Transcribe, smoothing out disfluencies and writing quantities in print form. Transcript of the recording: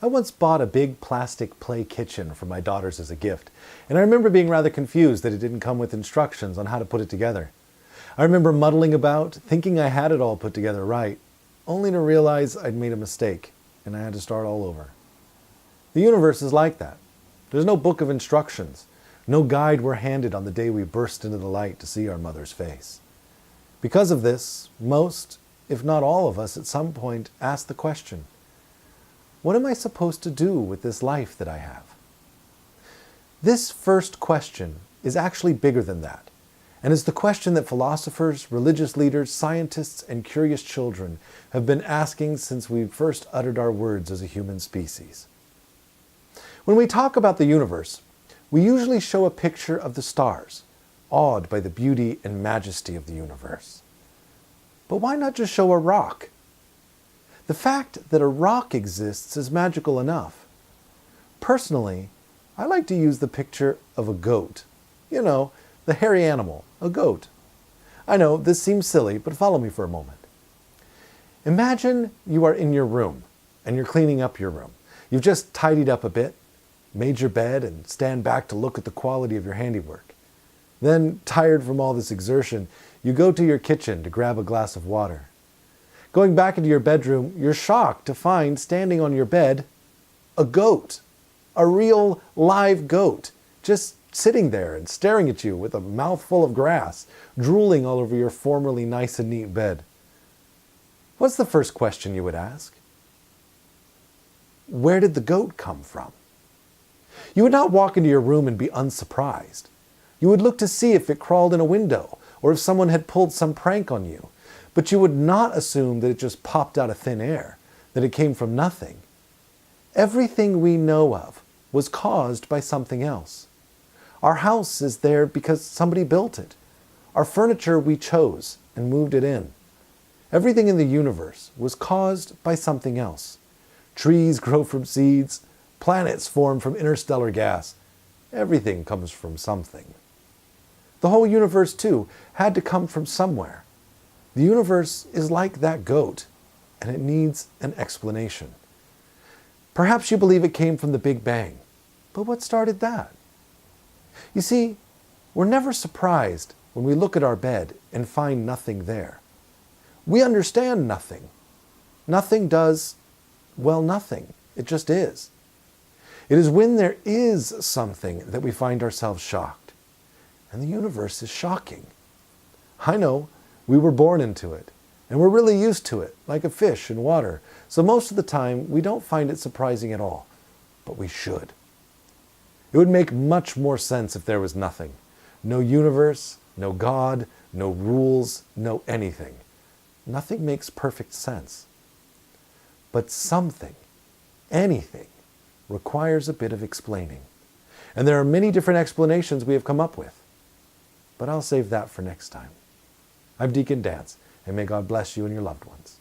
I once bought a big plastic play kitchen for my daughters as a gift, and I remember being rather confused that it didn't come with instructions on how to put it together. I remember muddling about, thinking I had it all put together right, only to realize I'd made a mistake, and I had to start all over. The universe is like that. There's no book of instructions, no guide we're handed on the day we burst into the light to see our mother's face. Because of this, most, if not all of us, at some point ask the question, what am I supposed to do with this life that I have? This first question is actually bigger than that, and is the question that philosophers, religious leaders, scientists, and curious children have been asking since we first uttered our words as a human species. When we talk about the universe, we usually show a picture of the stars, awed by the beauty and majesty of the universe. But why not just show a rock? The fact that a rock exists is magical enough. Personally, I like to use the picture of a goat. You know, the hairy animal, a goat. I know, this seems silly, but follow me for a moment. Imagine you are in your room, and you're cleaning up your room. You've just tidied up a bit, made your bed, and stand back to look at the quality of your handiwork. Then, tired from all this exertion, you go to your kitchen to grab a glass of water. Going back into your bedroom, you're shocked to find standing on your bed a goat, a real live goat, just sitting there and staring at you with a mouthful of grass, drooling all over your formerly nice and neat bed. What's the first question you would ask? Where did the goat come from? You would not walk into your room and be unsurprised. You would look to see if it crawled in a window or if someone had pulled some prank on you. But you would not assume that it just popped out of thin air, that it came from nothing. Everything we know of was caused by something else. Our house is there because somebody built it. Our furniture we chose and moved it in. Everything in the universe was caused by something else. Trees grow from seeds. Planets form from interstellar gas. Everything comes from something. The whole universe, too, had to come from somewhere. The universe is like that goat, and it needs an explanation. Perhaps you believe it came from the Big Bang, but what started that? You see, we're never surprised when we look at our bed and find nothing there. We understand nothing. Nothing does, well, nothing. It just is. It is when there is something that we find ourselves shocked. And the universe is shocking. I know, we were born into it, and we're really used to it, like a fish in water. So most of the time, we don't find it surprising at all, but we should. It would make much more sense if there was nothing. No universe, no God, no rules, no anything. Nothing makes perfect sense. But something, anything, requires a bit of explaining. And there are many different explanations we have come up with. But I'll save that for next time. I'm Deacon Dance, and may God bless you and your loved ones.